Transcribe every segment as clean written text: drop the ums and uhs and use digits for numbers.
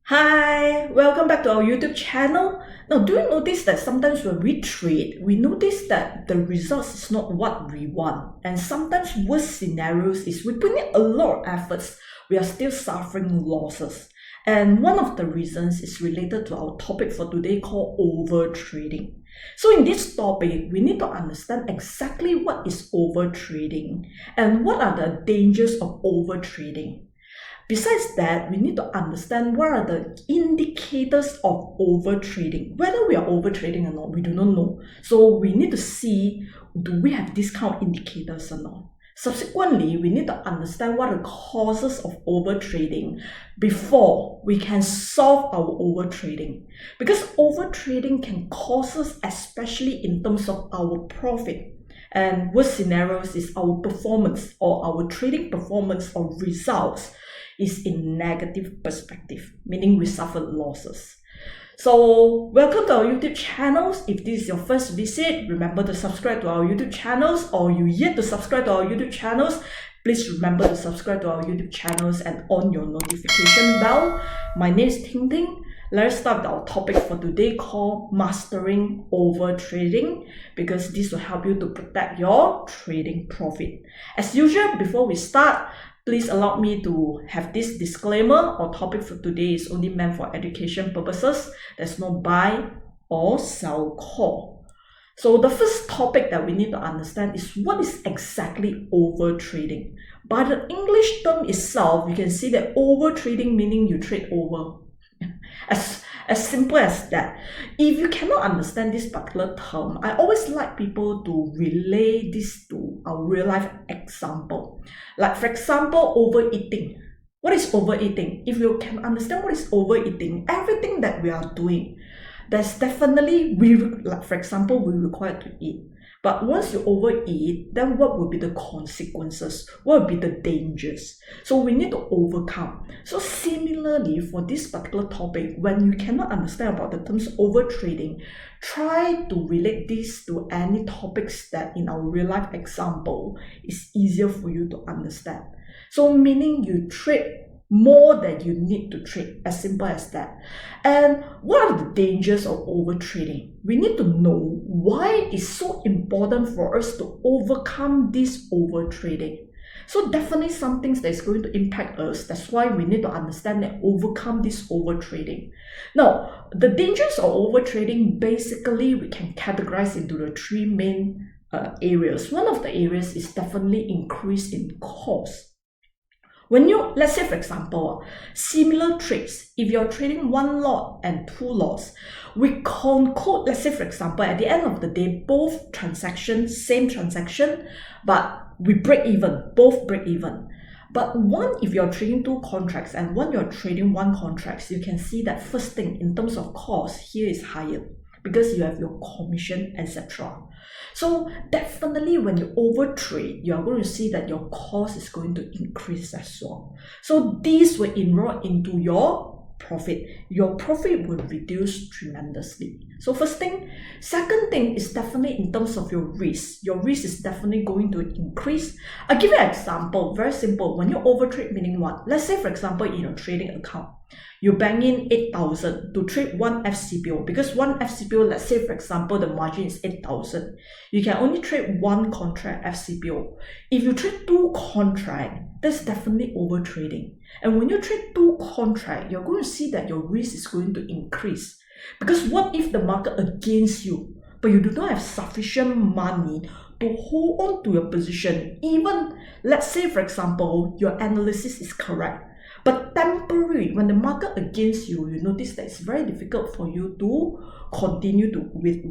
Hi, welcome back to our YouTube channel. Now, do you notice that sometimes when we trade, we notice that the results is not what we want, and sometimes worst scenarios is we put in a lot of efforts, we are still suffering losses. And one of the reasons is related to our topic for today called overtrading. So in this topic, we need to understand exactly what is overtrading and what are the dangers of overtrading. Besides that, we need to understand what are the indicators of overtrading. Whether we are overtrading or not, we do not know. So we need to see, do we have these kind of indicators or not? Subsequently, we need to understand what are the causes of overtrading before we can solve our overtrading. Because overtrading can cause us, especially in terms of our profit. And worst scenarios is our performance or our trading performance or results is in negative perspective, meaning we suffered losses. So welcome to our YouTube channels. If this is your first visit, remember to subscribe to our YouTube channels, or you yet to subscribe to our YouTube channels, please remember to subscribe to our YouTube channels and on your notification bell. My name is Ting Ting. Let's start with our topic for today called Mastering Overtrading, because this will help you to protect your trading profit. As usual, before we start, please allow me to have this disclaimer. Our topic for today is only meant for education purposes. There's no buy or sell call. So the first topic that we need to understand is what is exactly overtrading. By the English term itself, you can see that overtrading meaning you trade over. As simple as that. If you cannot understand this particular term, I always like people to relay this to a real life example. Like for example, overeating. What is overeating? If you can understand what is overeating, everything that we are doing, there's definitely, like for example, we're required to eat. But once you overeat, then what will be the consequences? What will be the dangers? So we need to overcome. So similarly, for this particular topic, when you cannot understand about the terms overtrading, try to relate this to any topics that in our real life example is easier for you to understand. So meaning you trade more than you need to trade, as simple as that. And what are the dangers of overtrading? We need to know why it's so important for us to overcome this overtrading. So definitely some things that is going to impact us. That's why we need to understand and overcome this overtrading. Now, the dangers of overtrading, basically we can categorize into the three main areas. One of the areas is definitely increase in cost. When you, let's say for example, similar trades, if you're trading one lot and two lots, we conclude, let's say for example, at the end of the day, both transactions, same transaction, but we break even, both break even. But one, if you're trading two contracts and one you're trading one contract, you can see that first thing in terms of cost here is higher because you have your commission, etc. So definitely when you overtrade, you are going to see that your cost is going to increase as well. So these will enroll into your profit. Your profit will reduce tremendously. So first thing. Second thing is definitely in terms of your risk. Your risk is definitely going to increase. I'll give you an example, very simple. When you overtrade, meaning what? Let's say for example in your trading account, you bank in 8,000 to trade one FCPO, because one FCPO, let's say for example, the margin is 8,000. You can only trade one contract FCPO. If you trade two contracts, that's definitely overtrading. And when you trade two contracts, you're going to see that your risk is going to increase. Because what if the market against you, but you do not have sufficient money to hold on to your position? Even, let's say for example, your analysis is correct. But temporary, when the market against you, you notice that it's very difficult for you to continue with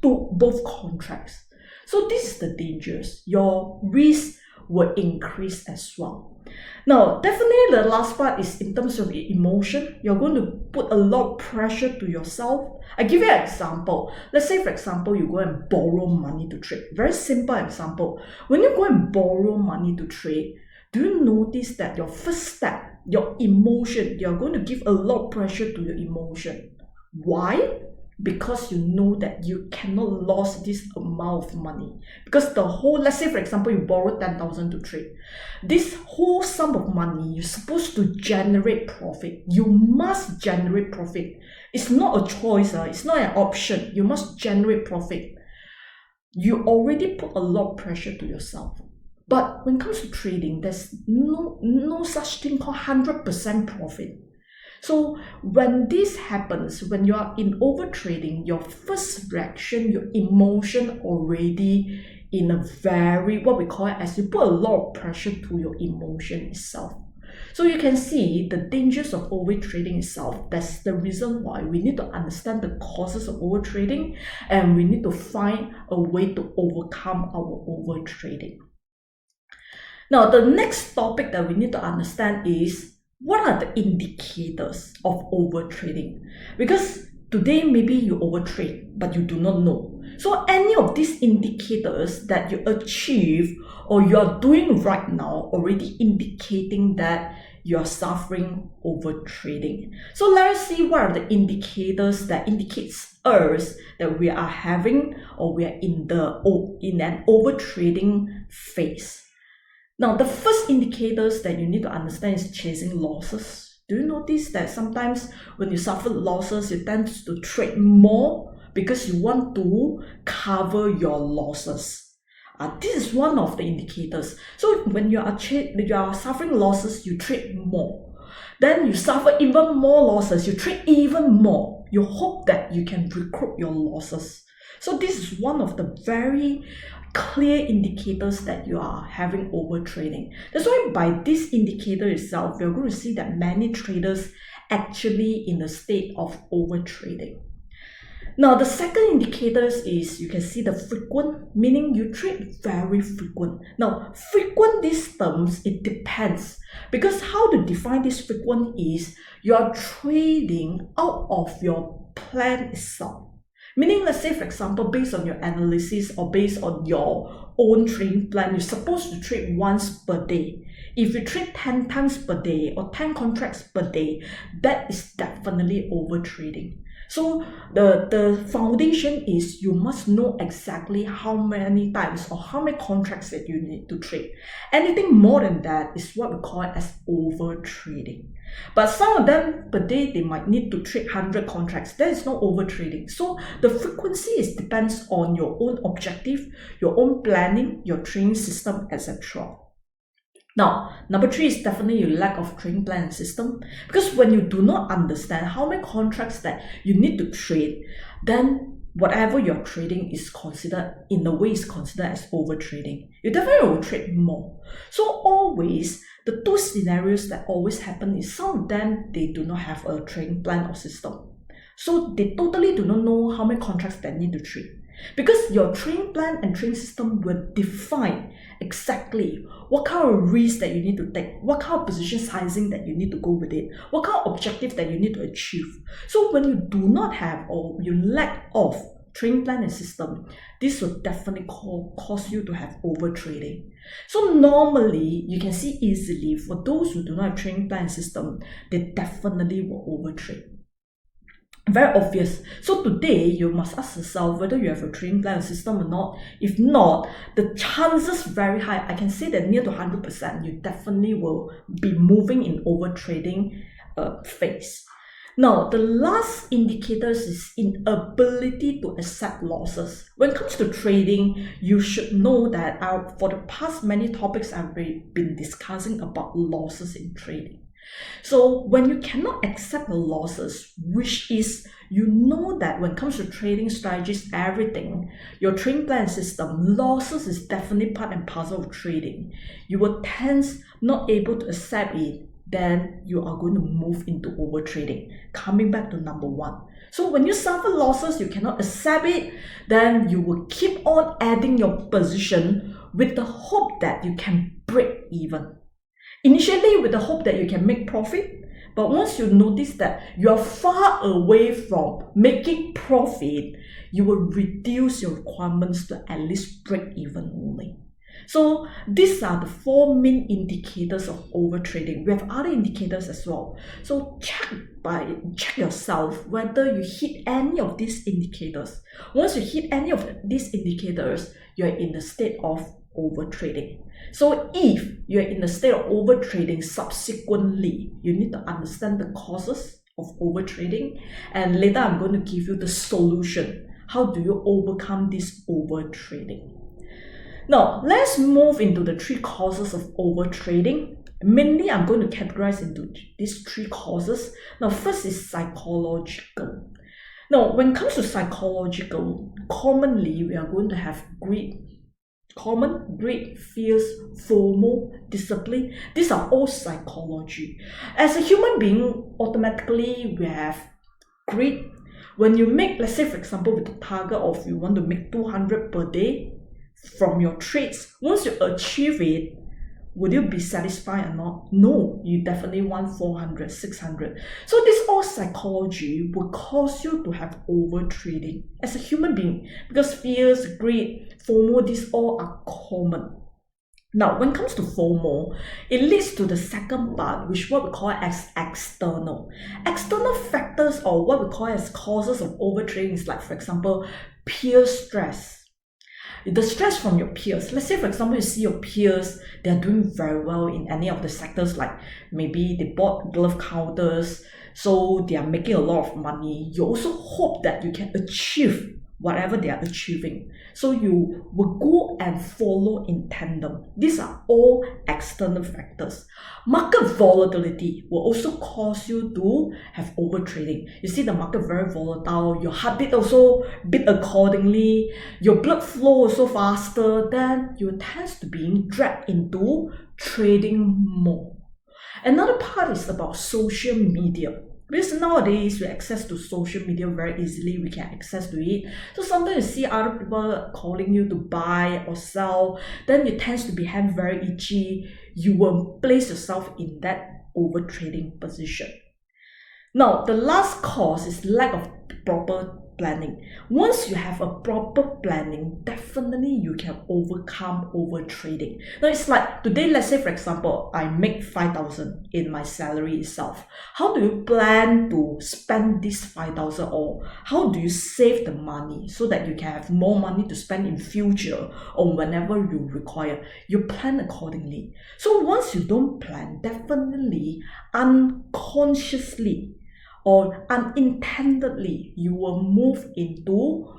both contracts. So this is the dangers. Your risk will increase as well. Now, definitely the last part is in terms of emotion. You're going to put a lot of pressure to yourself. I give you an example. Let's say, for example, you go and borrow money to trade. Very simple example. When you go and borrow money to trade, do you notice that your first step, your emotion, you're going to give a lot of pressure to your emotion? Why? because you know that you cannot lose this amount of money. Because the whole, let's say for example, you borrow 10,000 to trade. This whole sum of money, you're supposed to generate profit. You must generate profit. It's not a choice, it's not an option. You must generate profit. You already put a lot of pressure to yourself. But when it comes to trading, there's no such thing called 100% profit. So when this happens, when you are in overtrading, your first reaction, your emotion already in a very, what we call it, as you put a lot of pressure to your emotion itself. So you can see the dangers of overtrading itself. That's the reason why we need to understand the causes of overtrading, and we need to find a way to overcome our overtrading. Now, the next topic that we need to understand is, what are the indicators of overtrading? Because today maybe you overtrade, but you do not know. So any of these indicators that you achieve or you are doing right now already indicating that you are suffering overtrading. So let us see what are the indicators that indicates us that we are having or we are in an overtrading phase. Now, the first indicators that you need to understand is chasing losses. Do you notice that sometimes when you suffer losses, you tend to trade more because you want to cover your losses? This is one of the indicators. So when you are suffering losses, you trade more. Then you suffer even more losses, you trade even more. You hope that you can recoup your losses. So this is one of the very clear indicators that you are having overtrading. That's why by this indicator itself, you're going to see that many traders actually in a state of overtrading. Now, the second indicators is you can see the frequent, meaning you trade very frequent. Now, frequent, these terms, it depends. Because how to define this frequent is you are trading out of your plan itself. Meaning, let's say, for example, based on your analysis or based on your own trading plan, you're supposed to trade once per day. If you trade 10 times per day or 10 contracts per day, that is definitely overtrading. So the foundation is you must know exactly how many times or how many contracts that you need to trade. Anything more than that is what we call it as overtrading. But some of them per day, they might need to trade 100 contracts. That is not overtrading. So the frequency depends on your own objective, your own planning, your trading system, etc. Now, number 3 is definitely your lack of trading plan and system. Because when you do not understand how many contracts that you need to trade, then whatever you're trading is considered, in a way, is considered as overtrading. You definitely will trade more. So always, the two scenarios that always happen is some of them, they do not have a trading plan or system. So they totally do not know how many contracts they need to trade. Because your trading plan and trading system will define exactly what kind of risk that you need to take, what kind of position sizing that you need to go with it, what kind of objective that you need to achieve. So when you do not have or you lack of trading plan and system, this will definitely cause you to have overtrading. So normally, you can see easily for those who do not have trading plan and system, they definitely will overtrade. Very obvious. So today, you must ask yourself whether you have a trading plan system or not. If not, the chances very high. I can say that near to 100%, you definitely will be moving in overtrading phase. Now, the last indicators is inability to accept losses. When it comes to trading, you should know that for the past many topics I've been discussing about losses in trading. So when you cannot accept the losses, which is, you know that when it comes to trading strategies, everything, your trading plan system, losses is definitely part and parcel of trading. You will tend not able to accept it, then you are going to move into overtrading. Coming back to number 1. So when you suffer losses, you cannot accept it, then you will keep on adding your position with the hope that you can break even. Initially with the hope that you can make profit, but once you notice that you are far away from making profit, you will reduce your requirements to at least break even only. So these are the 4 main indicators of overtrading. We have other indicators as well. So check yourself whether you hit any of these indicators. Once you hit any of these indicators, you're in the state of overtrading. So if you're in the state of overtrading, subsequently, you need to understand the causes of overtrading, and later I'm going to give you the solution. How do you overcome this overtrading? Now, let's move into the 3 causes of overtrading. Mainly, I'm going to categorize into these 3 causes. Now, first is psychological. Now, when it comes to psychological, commonly we are going to have greed, fears, FOMO, discipline. These are all psychology. As a human being, automatically we have greed. When you make, let's say for example, with the target of you want to make 200 per day from your trades, once you achieve it, would you be satisfied or not? No, you definitely want 400, 600. So this all psychology will cause you to have overtrading as a human being, because fears, greed, FOMO, these all are common. Now, when it comes to FOMO, it leads to the second part, which what we call as external. External factors, or what we call as causes of overtrading, is like, for example, peer stress. The stress from your peers. Let's say, for example, you see your peers, they're doing very well in any of the sectors, like maybe they bought glove counters, so they are making a lot of money. You also hope that you can achieve whatever they are achieving. So you will go and follow in tandem. These are all external factors. Market volatility will also cause you to have overtrading. You see the market very volatile, your heartbeat also beat accordingly, your blood flow also faster, then you tend to being dragged into trading more. Another part is about social media. Because nowadays we access to social media very easily, we can access to it. So sometimes you see other people calling you to buy or sell, then you tend to be hand very itchy. You will place yourself in that overtrading position. Now, the last cause is lack of proper planning. Once you have a proper planning, definitely you can overcome overtrading. Now, it's like today, let's say for example, I make 5,000 in my salary itself. How do you plan to spend this 5,000, or how do you save the money so that you can have more money to spend in future or whenever you require? You plan accordingly. So once you don't plan, definitely unconsciously or unintendedly, you will move into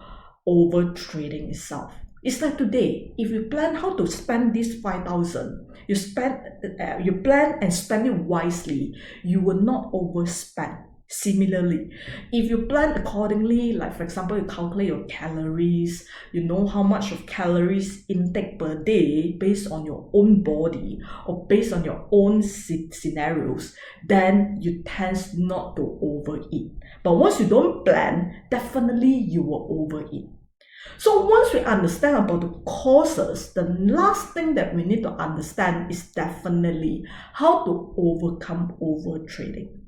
overtrading itself. It's like today, if you plan how to spend this 5,000, you plan and spend it wisely, you will not overspend. Similarly, if you plan accordingly, like for example, you calculate your calories, you know how much of calories intake per day based on your own body or based on your own scenarios, then you tend not to overeat. But once you don't plan, definitely you will overeat. So once we understand about the causes, the last thing that we need to understand is definitely how to overcome overtrading.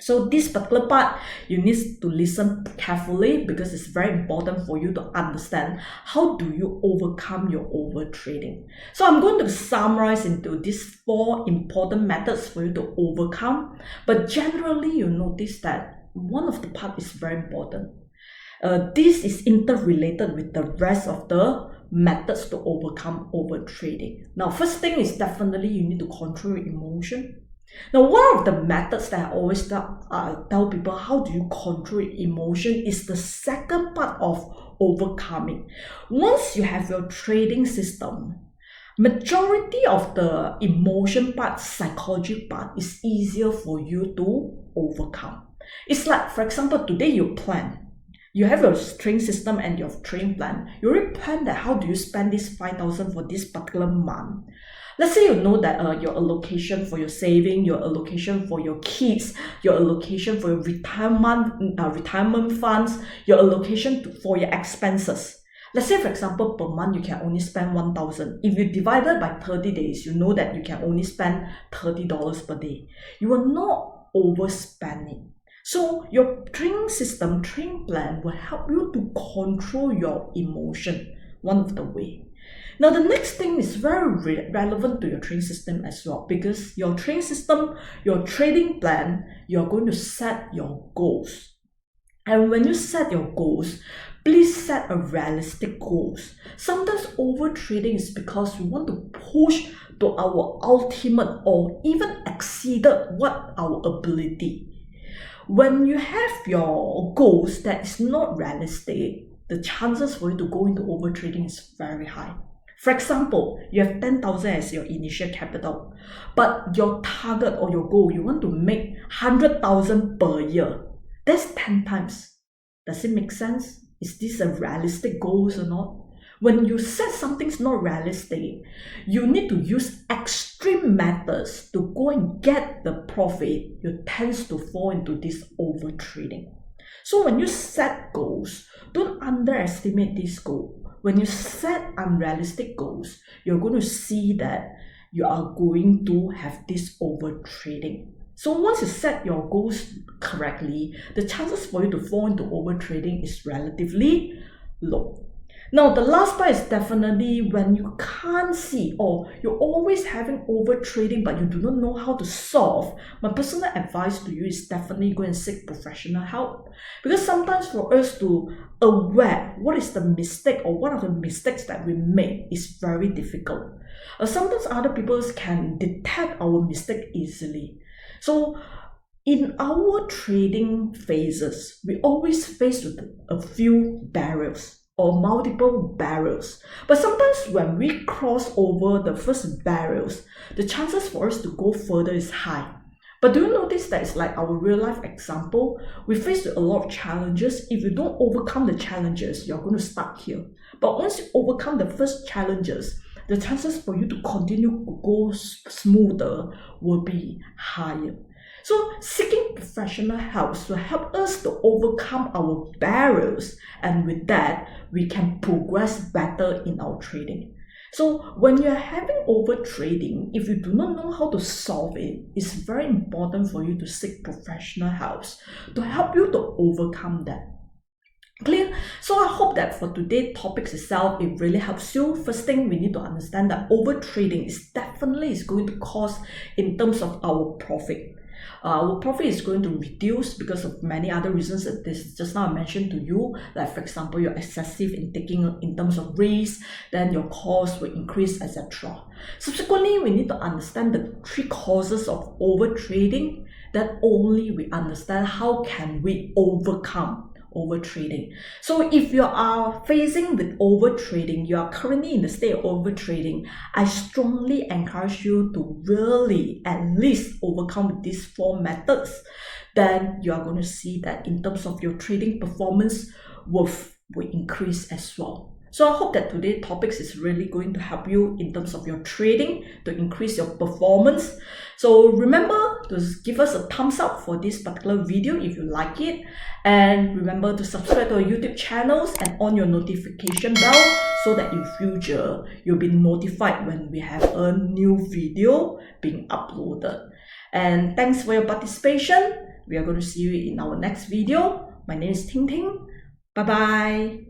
So this particular part, you need to listen carefully, because it's very important for you to understand how do you overcome your overtrading. So I'm going to summarize into these 4 important methods for you to overcome. But generally, you notice that one of the part is very important. This is interrelated with the rest of the methods to overcome overtrading. Now, first thing is definitely you need to control your emotion. Now, one of the methods that I always tell people how do you control emotion is the second part of overcoming. Once you have your trading system, majority of the emotion part, psychology part is easier for you to overcome. It's like, for example, today you plan. You have your trading system and your trading plan. You already plan that how do you spend this 5,000 for this particular month. Let's say you know that your allocation for your saving, your allocation for your kids, your allocation for your retirement funds, your allocation for your expenses. Let's say, for example, per month you can only spend 1,000. If you divide it by 30 days, you know that you can only spend $30 per day. You are not overspending. So your trading system, trading plan will help you to control your emotion, one of the way. Now, the next thing is very relevant to your trading system as well, because your trading system, your trading plan, you're going to set your goals. And when you set your goals, please set a realistic goals. Sometimes overtrading is because we want to push to our ultimate or even exceeded what our ability. When you have your goals that is not realistic, the chances for you to go into overtrading is very high. For example, you have 10,000 as your initial capital, but your target or your goal, you want to make 100,000 per year. That's 10 times. Does it make sense? Is this a realistic goal or not? When you set something's not realistic, you need to use extreme methods to go and get the profit. You tend to fall into this overtrading. So when you set goals, don't underestimate this goal. When you set unrealistic goals, you're going to see that you are going to have this overtrading. So once you set your goals correctly, the chances for you to fall into overtrading is relatively low. Now, the last part is definitely when you can't see or you're always having overtrading but you do not know how to solve. My personal advice to you is definitely go and seek professional help, because sometimes for us to aware what is the mistake or what are the mistakes that we make is very difficult. Sometimes other people can detect our mistake easily. So in our trading phases, we always face with a few barriers or multiple barriers. But sometimes when we cross over the first barriers, the chances for us to go further is high. But do you notice that it's like our real life example? We face a lot of challenges. If you don't overcome the challenges, you're going to stuck here. But once you overcome the first challenges, the chances for you to continue to go smoother will be higher. So seeking professional help will help us to overcome our barriers, and with that, we can progress better in our trading. So when you're having overtrading, if you do not know how to solve it, it's very important for you to seek professional help to help you to overcome that. Clear? So I hope that for today's topics itself, it really helps you. First thing, we need to understand that overtrading is definitely going to cause in terms of our profit. Our profit is going to reduce because of many other reasons that this just now I mentioned to you. Like for example, you're excessive in taking in terms of risk, then your cost will increase, etc. Subsequently, we need to understand the three causes of overtrading. That only we understand how can we overcome overtrading. So if you are facing with overtrading, you are currently in the state of overtrading, I strongly encourage you to really at least overcome these 4 methods. Then you are going to see that in terms of your trading performance will increase as well. So I hope that today's topics is really going to help you in terms of your trading to increase your performance. So remember to give us a thumbs up for this particular video if you like it. And remember to subscribe to our YouTube channels and on your notification bell so that in future you'll be notified when we have a new video being uploaded. And thanks for your participation. We are going to see you in our next video. My name is Ting Ting. Bye bye.